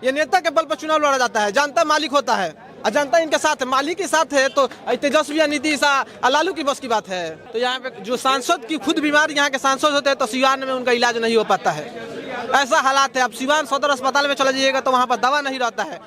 ये नेता के बल पर चुनाव लड़ा जाता है। जनता मालिक होता है और जनता इनके साथ है, मालिक के साथ है। तो तेजस्वी या नीतीश लालू की बस की बात है। तो यहाँ पे जो सांसद की खुद बीमार यहाँ के सांसद होते हैं तो सिवान में उनका इलाज नहीं हो पाता है। ऐसा हालात है। अब सिवान सदर अस्पताल में चला जाइएगा तो वहाँ पर दवा नहीं रहता है।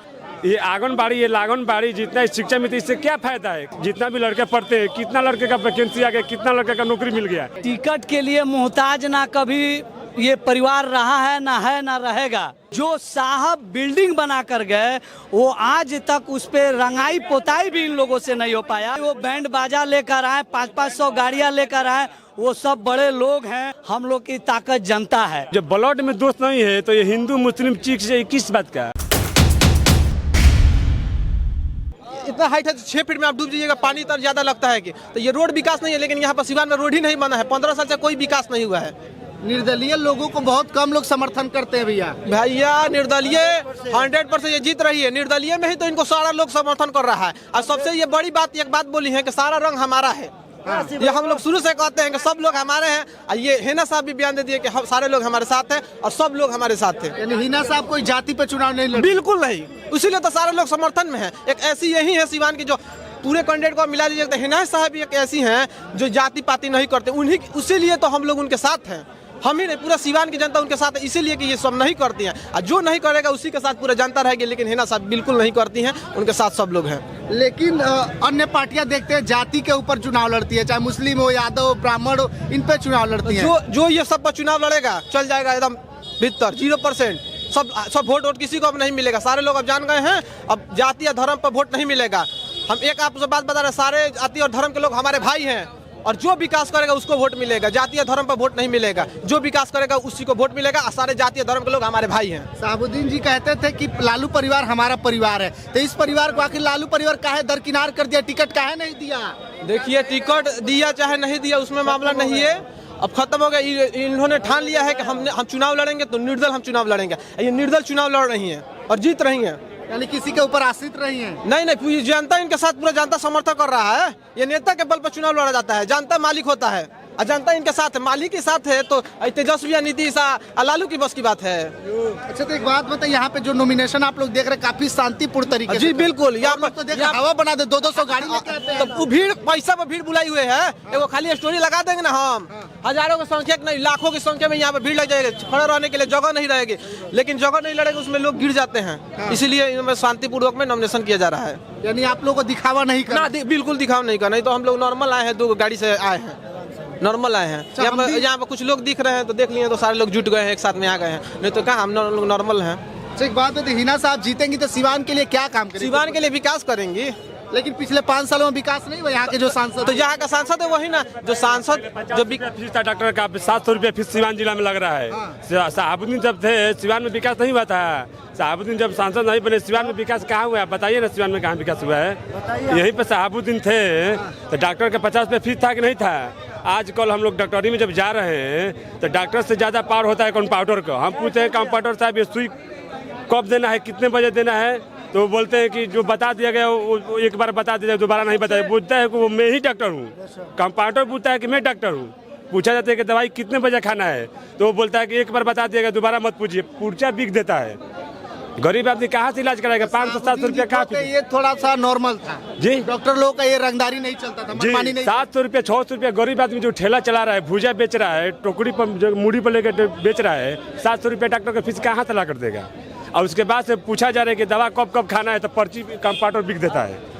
ये आंगनबाड़ी ये लागनबाड़ी जितना शिक्षा मिलती है इससे क्या फायदा है? जितना भी लड़के पढ़ते हैं, कितना लड़के का वैकेंसी आ गया, कितना लड़के का नौकरी मिल गया। टिकट के लिए मोहताज ना कभी ये परिवार रहा है ना रहेगा। जो साहब बिल्डिंग बना कर गए वो आज तक उस पे रंगाई पोताई भी इन लोगों से नहीं हो पाया। वो बैंड बाजा लेकर आए, 500 गाड़ियां लेकर आए, वो सब बड़े लोग हैं। हम लोग की ताकत जनता है। जब ब्लड में दोस्त नहीं है तो ये हिंदू मुस्लिम चीख से किस बात का? इतना हाइट है 6 फीट में आप डूब जाइएगा, पानी इतना ज्यादा लगता है कि तो ये रोड विकास नहीं है। लेकिन यहाँ पर सिवान में रोड ही नहीं बना है। 15 साल से कोई विकास नहीं हुआ है। निर्दलीय लोगों को बहुत कम लोग समर्थन करते हैं भैया निर्दलीय 100% ये जीत रही है। निर्दलीय में ही तो इनको सारा लोग समर्थन कर रहा है। और सबसे ये बड़ी बात एक बात बोली है कि सारा रंग हमारा है। ये हम लोग शुरू से कहते हैं कि सब लोग हमारे हैं। और ये हिना साहब भी बयान दे दिए कि सारे लोग हमारे साथ हैं और सब लोग हमारे साथ हैं। यानी हिना साहब कोई जाति पे चुनाव नहीं लड़? बिल्कुल नहीं। इसीलिए तो सारे लोग समर्थन में हैं। एक ऐसी यही है सिवान की जो पूरे कैंडिडेट को मिला लीजिए तो हिना साहब भी एक ऐसी हैं जो जाति पाति नहीं करते। उन्हीं उसीलिए तो हम लोग उनके साथ हैं। हम ही नहीं, पूरा सिवान की जनता उनके साथ है। इसीलिए कि ये सब नहीं करती हैं और जो नहीं करेगा उसी के साथ पूरा जनता रहेगी। लेकिन हिना साहब बिल्कुल नहीं करती हैं, उनके साथ सब लोग हैं। लेकिन अन्य पार्टियां देखते हैं जाति के ऊपर चुनाव लड़ती है, चाहे मुस्लिम हो, यादव हो, ब्राह्मण हो, इन पे चुनाव लड़ती है। जो ये सब पर चुनाव लड़ेगा चल जाएगा एकदम भीतर 0%। सब वोट किसी को अब नहीं मिलेगा। सारे लोग अब जान गए हैं अब जाति या धर्म पर वोट नहीं मिलेगा। हम एक आपसे बात बता रहे हैं, सारे जाति और धर्म के लोग हमारे भाई हैं और जो विकास करेगा उसको वोट मिलेगा। जातीय धर्म पर वोट नहीं मिलेगा। जो विकास करेगा उसी को वोट मिलेगा। और सारे जातीय धर्म के लोग हमारे भाई हैं। साहबुद्दीन जी कहते थे कि लालू परिवार हमारा परिवार है, तो इस परिवार को आखिर लालू परिवार काहे दरकिनार कर दिया? टिकट काहे नहीं दिया? देखिए टिकट दिया चाहे नहीं दिया उसमें मामला नहीं है। अब खत्म हो गया। इन्होंने ठान लिया है कि हम चुनाव लड़ेंगे तो निर्दल हम चुनाव लड़ेंगे। ये निर्दल चुनाव लड़ रही है और जीत रही है। यानी किसी के ऊपर आश्रित रही है? नहीं, जनता इनके साथ पूरा जनता समर्थन कर रहा है। ये नेता के बल पर चुनाव लड़ा जाता है। जनता मालिक होता है और जनता इनके साथ है, मालिक के साथ है। तो तेजस्वी या नीतीश लालू की बस की बात है। अच्छा तो एक बात बताइए, यहाँ पे जो नॉमिनेशन आप लोग देख रहे हैं काफी शांतिपूर्ण तरीके से? जी बिल्कुल। यहाँ पर तो देखो हवा बना दे, 200 गाड़ी लेके आते हैं। तो भीड़ पैसा पर भीड़ बुलाई हुए है। एगो खाली स्टोरी लगा देंगे ना हम, हजारों की संख्या नहीं लाखों की संख्या में यहाँ पे भीड़ लग जाएगी। खड़े रहने के लिए जगह नहीं रहेगी। लेकिन जगह नहीं लड़ेगी उसमें लोग गिर जाते हैं। इसीलिए शांतिपूर्वक में नॉमिनेशन किया जा रहा है। यानी आप लोगों को दिखावा नहीं करना? बिल्कुल दिखावा नहीं करना। नहीं तो हम लोग नॉर्मल आए हैं, 2 गाड़ी से आए हैं, नॉर्मल आए हैं। यहाँ पर कुछ लोग दिख रहे हैं तो देख लिए तो सारे लोग जुट गए हैं, एक साथ में आ गए हैं। नहीं तो कहाँ हम लोग नॉर्मल हैं। एक बात है, हिना साहब जीतेंगी तो सिवान के लिए क्या काम करेंगे? सिवान के लिए विकास करेंगे। लेकिन पिछले 5 सालों में विकास नहीं हुआ। यहाँ के जो सांसद, तो यहाँ का सांसद है वही ना जो सांसद जो फीस था डॉक्टर का 700 रुपये फीस सिवान जिला में लग रहा है। साहबुद्दीन जब थे सिवान में विकास नहीं हुआ था। साहबुद्दीन जब सांसद नहीं बने सिवान में विकास कहाँ हुआ है? बताइए ना, सिवान में कहाँ विकास हुआ है? यहीं पे साहबुद्दीन थे तो डॉक्टर का 50 रुपये फीस था कि नहीं था? आज कल हम लोग डॉक्टरी में जब जा रहे हैं तो डॉक्टर से ज़्यादा पावर होता है कंपाउंडर का। हम पूछते हैं कंपाउंडर साहब ये सुई कब देना है, कितने बजे देना है? तो वो बोलते हैं कि जो बता दिया गया वो एक बार बता दिया, दोबारा नहीं बताया। पूछता है कि वो मैं ही डॉक्टर हूँ। कंपाउंडर पूछता है कि मैं डॉक्टर हूँ। पूछा जाता है कि दवाई कितने बजे खाना है तो वो बोलता है कि एक बार बता दिया गया, दोबारा मत पूछिए। पूर्चा बिक देता है। गरीब आदमी कहाँ से इलाज कराएगा? 500-700 रुपया कहाँ? ये थोड़ा सा नॉर्मल था जी। डॉक्टर लोगों का ये रंगदारी नहीं चलता था, मनमानी नहीं। 700 रुपया 600 रुपया गरीब आदमी जो ठेला चला रहा है, भूजा बेच रहा है, टोकरी पर जो मूड़ी पर लेकर बेच रहा है, 700 रुपया डॉक्टर का फीस कहाँ तला कर देगा? और उसके बाद से पूछा जा रहा है कि दवा कब कब खाना है तो पर्ची कंपाउंडर बिक देता है।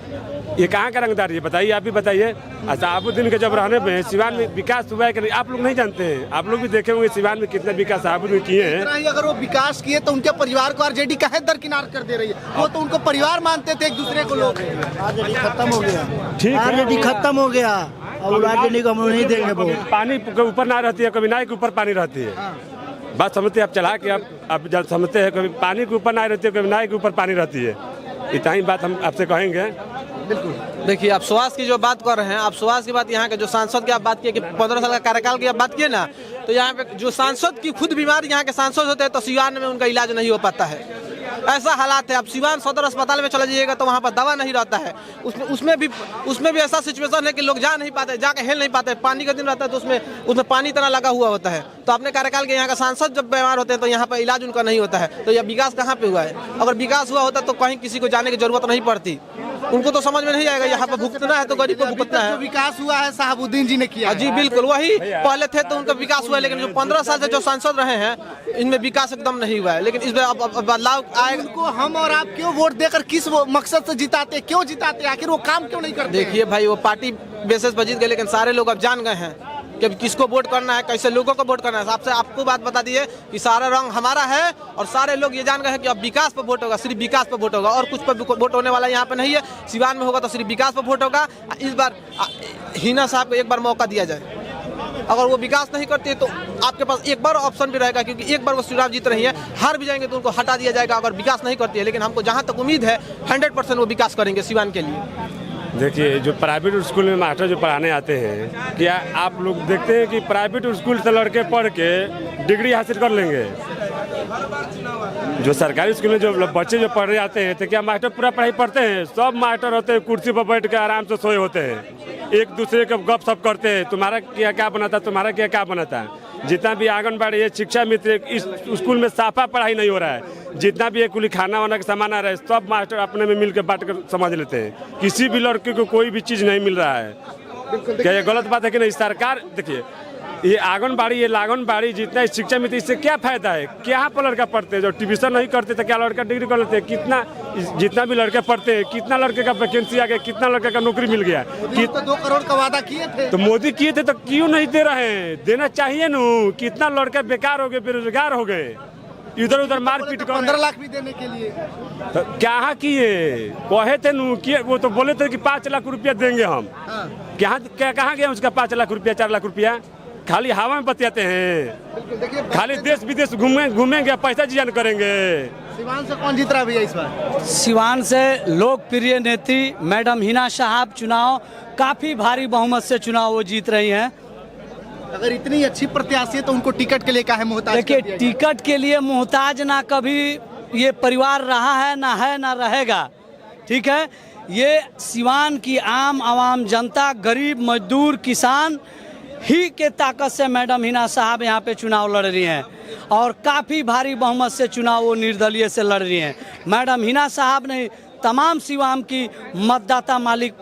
ये कहाँ का रंगदारी है बताइए? आप भी बताइए। साहबुद्दीन के जब रहने में सिवान में विकास हुआ है कि नहीं आप लोग नहीं जानते हैं? आप लोग भी देखे होंगे सिवान में कितना विकास साहबुद्दीन किए हैं। अगर वो विकास किए तो उनके परिवार को आरजेडी काहे दरकिनार कर दे रही है? वो तो उनको परिवार मानते थे एक दूसरे को। लोग खत्म हो गया, ठीक है, आरजेडी खत्म हो गया। अब आरजेडी को हम नहीं देंगे वोट। पानी के ऊपर ना रहती है, कभी नाव के ऊपर पानी रहती है। बात समझते हैं आप? चला के आप जब समझते हैं कभी पानी के ऊपर नाव रहती है, कभी नाव के ऊपर पानी रहती है। इतना ही बात हम आपसे कहेंगे। बिल्कुल। देखिए आप स्वास्थ्य की जो बात कर रहे हैं, आप स्वास्थ्य की बात यहाँ के जो सांसद की आप बात किए कि 15 साल का कार्यकाल की आप बात किए ना, तो यहाँ पे जो सांसद की खुद बीमार यहाँ के सांसद होते हैं तो सिवान में उनका इलाज नहीं हो पाता है। ऐसा हालात है। आप सिवान सदर अस्पताल में चले जाइएगा तो वहाँ पर दवा नहीं रहता है। उसमें भी ऐसा सिचुएशन है कि लोग जा नहीं पाते, जाके हिल नहीं पाते। पानी का दिन रहता है तो उसमें पानी इतना लगा हुआ होता है। तो अपने कार्यकाल के यहाँ का सांसद जब बीमार होते हैं तो यहाँ पर इलाज उनका नहीं होता है। तो यह विकास कहाँ पे हुआ है? अगर विकास हुआ होता तो कहीं किसी को जाने की जरूरत नहीं पड़ती। उनको तो समझ में नहीं आएगा, यहाँ पर भुगतना है तो गरीब को भुगतना है। जो विकास हुआ है शहाबुद्दीन जी ने किया जी बिल्कुल, वही पहले थे तो उनका विकास हुआ है, लेकिन जो 15 साल से जो सांसद रहे हैं इनमें विकास एकदम नहीं हुआ है। लेकिन इस बार अब बदलाव आएगा। उनको हम और आप क्यों वोट देकर किस मकसद से जिताते, क्यों जिताते, आखिर वो काम क्यों नहीं करते? देखिए भाई, वो पार्टी बेसिस पर जीत गए, लेकिन सारे लोग अब जान गए हैं कि किसको वोट करना है, कैसे लोगों को वोट करना है। आपसे आपको बात बता दिए कि सारा रंग हमारा है और सारे लोग ये जान गए हैं कि अब विकास पर वोट होगा, सिर्फ विकास पर वोट होगा और कुछ पर वोट होने वाला यहाँ पे नहीं है। सिवान में होगा तो सिर्फ विकास पर वोट होगा। इस बार हिना साहब को एक बार मौका दिया जाए। अगर वो विकास नहीं करती है तो आपके पास एक बार ऑप्शन भी रहेगा, क्योंकि एक बार वो चुनाव जीत रही है, हार भी जाएंगे तो उनको हटा दिया जाएगा अगर विकास नहीं करती है। लेकिन हमको जहाँ तक उम्मीद है 100% वो विकास करेंगे सिवान के लिए। देखिए, जो प्राइवेट स्कूल में मास्टर जो पढ़ाने आते हैं, क्या आप लोग देखते हैं कि प्राइवेट स्कूल से लड़के पढ़ के डिग्री हासिल कर लेंगे? जो सरकारी स्कूल में जो बच्चे जो पढ़ने आते हैं तो क्या मास्टर पूरा पढ़ाई पढ़ते हैं? सब मास्टर होते हैं कुर्सी पर बैठ के आराम से सोए होते हैं, एक दूसरे के गप सप करते हैं, तुम्हारा क्या बना था, तुम्हारा क्या बना था। जितना भी आंगनबाड़ी है, शिक्षा मित्र, इस स्कूल में साफा पढ़ाई नहीं हो रहा है। जितना भी कुल खाना वाना का सामान आ रहा है, सब मास्टर अपने में मिल के बांट कर समझ लेते हैं। किसी भी लड़के को कोई भी चीज़ नहीं मिल रहा है। क्या ये गलत बात है कि नहीं? सरकार देखिए, ये आंगनबाड़ी, ये लागनबाड़ी, जितना शिक्षा मित्र, इससे क्या फायदा है? क्या पर लड़का पढ़ते हैं? जो ट्यूशन नहीं करते तो क्या लड़का डिग्री कर लेते हैं? कितना, जितना भी लड़के पढ़ते हैं, कितना लड़के का वैकेंसी आ गया, कितना लड़के का नौकरी मिल गया। तो 2 करोड़ का वादा किए थे तो मोदी किए थे तो क्यों नहीं दे रहे हैं? देना चाहिए न। कितना लड़के बेकार हो गए, बेरोजगार हो गए, इधर उधर मारपीट कर। 15 लाख भी देने के लिए तो क्या किए? कहे थे नु किए, वो तो बोले थे कि 5 लाख रुपया देंगे हम। कहाँ गया उसका 5 लाख रुपया, 4 लाख रुपया? खाली हवा में बतियाते हैं, खाली देश विदेश घूमेंगे, पैसा जियान करेंगे। सिवान से कौन जीत रहा भैया इस बार? सिवान से लोकप्रिय नेत्री मैडम हिना साहब चुनाव काफी भारी बहुमत से चुनाव वो जीत रही हैं। अगर इतनी अच्छी प्रत्याशी है तो उनको टिकट के लिए काहे मोहताज? देखिए, टिकट के लिए मोहताज ना कभी ये परिवार रहा है ना रहेगा। ठीक है, ये सिवान की आम आवाम जनता, गरीब मजदूर, किसान ही के ताकत से मैडम हिना साहब यहाँ पे चुनाव लड़ रही हैं और काफ़ी भारी बहुमत से चुनाव वो निर्दलीय से लड़ रही हैं। मैडम हिना साहब ने तमाम सिवान की मतदाता मालिक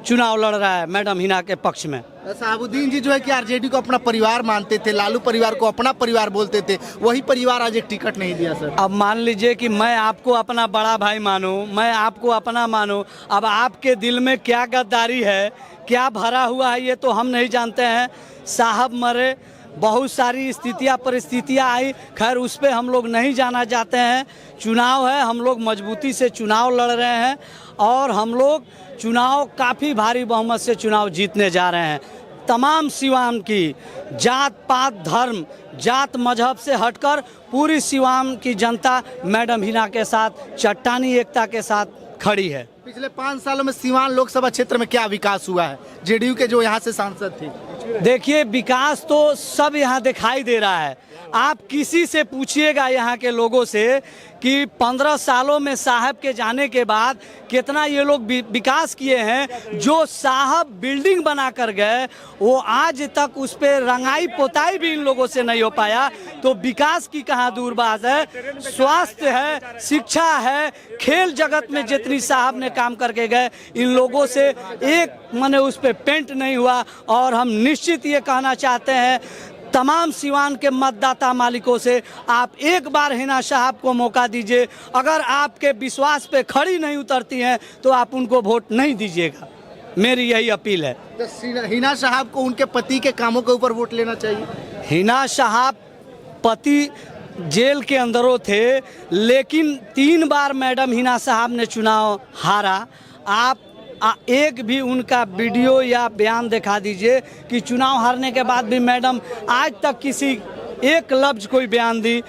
चुनाव लड़ रहा है मैडम हिना के पक्ष में। शहाबुद्दीन जी जो है कि आरजेडी को अपना परिवार मानते थे, लालू परिवार को अपना परिवार बोलते थे, वही परिवार आज एक टिकट नहीं दिया सर। अब मान लीजिए कि मैं आपको अपना बड़ा भाई मानूं, मैं आपको अपना मानूं, अब आपके दिल में क्या गद्दारी है, क्या भरा हुआ है, ये तो हम नहीं जानते हैं। साहब मरे, बहुत सारी स्थितियाँ परिस्थितियाँ आई, खैर उस पर हम लोग नहीं जाना चाहते हैं। चुनाव है, हम लोग मजबूती से चुनाव लड़ रहे हैं और हम लोग चुनाव काफ़ी भारी बहुमत से चुनाव जीतने जा रहे हैं। तमाम सिवान की जात पात धर्म जात मजहब से हटकर पूरी सिवान की जनता मैडम हिना के साथ, चट्टानी एकता के साथ खड़ी है। पिछले 5 सालों में सिवान लोकसभा क्षेत्र में क्या विकास हुआ है जेडीयू के जो यहाँ से सांसद थे? देखिए, विकास तो सब यहाँ दिखाई दे रहा है। आप किसी से पूछिएगा यहाँ के लोगों से कि 15 सालों में साहब के जाने के बाद कितना ये लोग विकास किए हैं। जो साहब बिल्डिंग बना कर गए वो आज तक उस पर रंगाई पोताई भी इन लोगों से नहीं हो पाया, तो विकास की कहाँ दूर बात है। स्वास्थ्य है, शिक्षा है, खेल जगत में जितनी साहब ने काम करके गए, इन लोगों से एक माने उस पर पेंट नहीं हुआ। और हम निश्चित ये कहना चाहते हैं तमाम सिवान के मतदाता मालिकों से, आप एक बार हिना साहब को मौका दीजिए। अगर आपके विश्वास पे खड़ी नहीं उतरती हैं तो आप उनको वोट नहीं दीजिएगा, मेरी यही अपील है। तो हिना साहब को उनके पति के कामों के ऊपर वोट लेना चाहिए। हिना साहब पति जेल के अंदरों थे, लेकिन 3 बार मैडम हिना साहब ने चुनाव हारा। आप एक भी उनका वीडियो या बयान दिखा दीजिए कि चुनाव हारने के बाद भी मैडम आज तक किसी एक लफ्ज कोई बयान दी।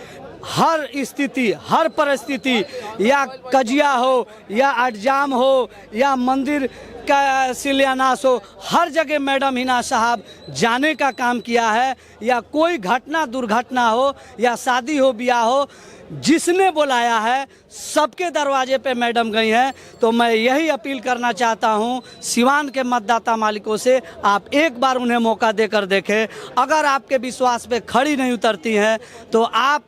हर स्थिति, हर परिस्थिति, या कजिया हो या अडजाम हो या मंदिर का शिलान्यास हो, हर जगह मैडम हिना साहब जाने का काम किया है। या कोई घटना दुर्घटना हो या शादी हो, ब्याह हो, जिसने बुलाया है सबके दरवाजे पे मैडम गई हैं। तो मैं यही अपील करना चाहता हूं सिवान के मतदाता मालिकों से, आप एक बार उन्हें मौका देकर देखें। अगर आपके विश्वास पे खड़ी नहीं उतरती हैं तो आप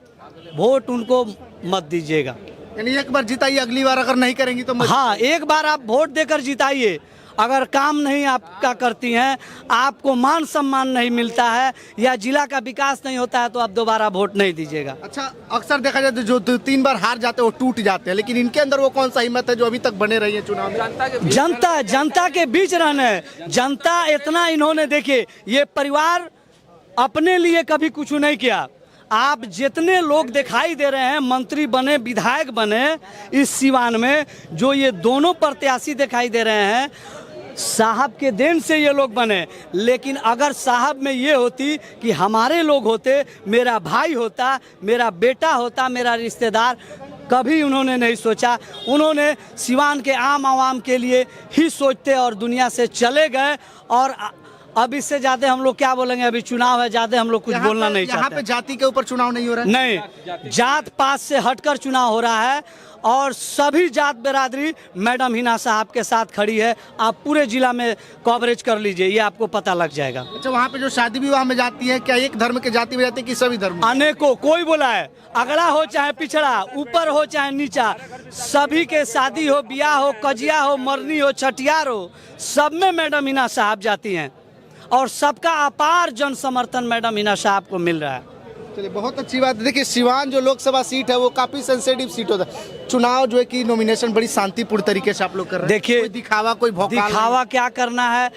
वोट उनको मत दीजिएगा। यानी एक बार जिताइए, अगली बार अगर नहीं करेंगी तो हाँ, एक बार आप वोट देकर जिताइए। अगर काम नहीं आपका करती हैं, आपको मान सम्मान नहीं मिलता है या जिला का विकास नहीं होता है तो आप दोबारा वोट नहीं दीजिएगा। अच्छा, अक्सर देखा जाए तो जो 2-3 बार हार जाते हैं वो टूट जाते हैं, लेकिन इनके अंदर वो कौन सा हिम्मत है जो अभी तक बने रही है चुनाव में? जनता के बीच रहने, जनता इतना इन्होंने देखिए, ये परिवार अपने लिए कभी कुछ नहीं किया। आप जितने लोग दिखाई दे रहे हैं मंत्री बने, विधायक बने इस सिवान में, जो ये दोनों प्रत्याशी दिखाई दे रहे हैं, साहब के देन से ये लोग बने। लेकिन अगर साहब में ये होती कि हमारे लोग होते, मेरा भाई होता, मेरा बेटा होता, मेरा रिश्तेदार, कभी उन्होंने नहीं सोचा। उन्होंने सिवान के आम आवाम के लिए ही सोचते और दुनिया से चले गए। और अब इससे ज़्यादा हम लोग क्या बोलेंगे, अभी चुनाव है, ज़्यादा हम लोग कुछ बोलना नहीं चाहते। यहाँ पे जाति के ऊपर चुनाव नहीं हो रहा है? नहीं, जात पात से हटकर चुनाव हो रहा है और सभी जात बिरादरी मैडम हिना साहब के साथ खड़ी है। आप पूरे जिला में कवरेज कर लीजिए, ये आपको पता लग जाएगा। अच्छा, वहाँ पे जो शादी विवाह में जाती है, क्या एक धर्म के जाति में जाती है कि सभी धर्म? अनेकों, कोई बोला है, अगड़ा हो चाहे पिछड़ा, ऊपर हो चाहे नीचा, सभी के शादी हो, ब्याह हो, कजिया हो, मरनी हो, छठियार हो, सब में मैडम हिना साहब जाती हैं और सबका अपार जन समर्थन मैडम हिना साहब को मिल रहा है। चलिए, बहुत अच्छी बात है। देखिए, सिवान जो लोकसभा सीट है वो काफी सेंसिटिव सीट होता है। चुनाव जो है कि नॉमिनेशन बड़ी शांतिपूर्ण तरीके से आप लोग कर रहे हैं। देखिए, कोई दिखावा, कोई भौकाल दिखावा क्या करना है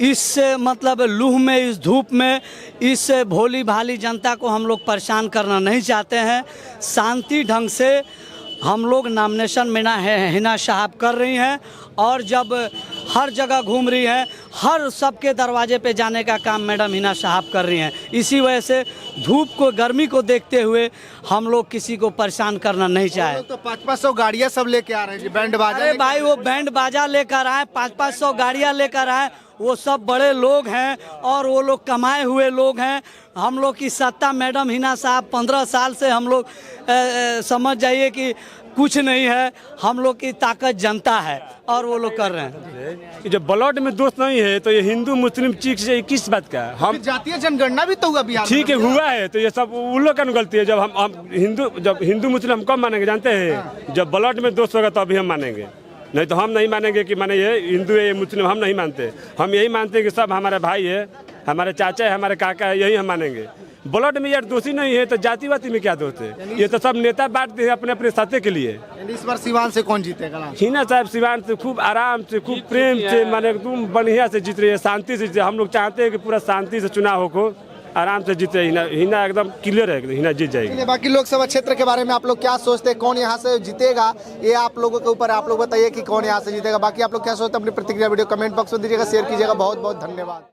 इस मतलब लूह में, इस धूप में, इस भोली भाली जनता को हम लोग परेशान करना नहीं चाहते हैं। शांति ढंग से हम लोग नॉमिनेशन में हिना साहब कर रही हैं और जब हर जगह घूम रही हैं, हर सबके दरवाजे पे जाने का काम मैडम हिना साहब कर रही हैं। इसी वजह से धूप को, गर्मी को देखते हुए हम लोग किसी को परेशान करना नहीं चाहे। तो 500-500 गाड़ियाँ सब लेके आ रहे हैं, बैंड बाजा। अरे भाई, वो बैंड बाजा लेकर आए, 500-500 गाड़ियाँ लेकर आए, वो सब बड़े लोग हैं और वो लोग कमाए हुए लोग हैं। हम लोग की सत्ता मैडम हिना साहब 15 साल से हम लोग समझ जाइए कि कुछ नहीं है। हम लोग की ताकत जनता है और वो लोग कर रहे हैं। जब ब्लड में दोस्त नहीं है तो ये हिंदू मुस्लिम चीख से किस बात का? हम जातीय जनगणना भी तो हुआ बिहार में। ठीक है, हुआ है, तो ये सब उन लोग का गलती है। जब हम हिंदू मुस्लिम हम कब मानेंगे जानते हैं? जब ब्लड में दोस्त होगा तो अभी हम मानेंगे, नहीं तो हम नहीं मानेंगे कि माने ये हिंदू है, ये मुस्लिम, हम नहीं मानते। हम यही मानते हैं कि सब हमारे भाई है, हमारे चाचा है, हमारे काका है, यही हम मानेंगे। ब्लड में यार दोषी नहीं है तो जाति वाति में क्या दोस्त है? ये तो सब नेता बांटते हैं अपने अपने सत्ते के लिए। इस बार सिवान से कौन जीतेगा? हिना साहब सिवान से खूब आराम से, खूब प्रेम से, माने एकदम बढ़िया से जीत रही है, शांति से। हम लोग चाहते हैं कि पूरा शांति से चुनाव हो, आराम से जीते। हिना एकदम क्लियर है, हिना जीत जाएगी। बाकी लोकसभा क्षेत्र के बारे में आप लोग क्या सोचते हैं, कौन यहाँ से जीतेगा, ये आप लोगों के ऊपर, आप लोग बताइए कि कौन यहाँ से जीतेगा। बाकी आप लोग क्या सोचते हैं अपनी प्रतिक्रिया वीडियो कमेंट बॉक्स में दीजिएगा, शेयर कीजिएगा। बहुत बहुत धन्यवाद।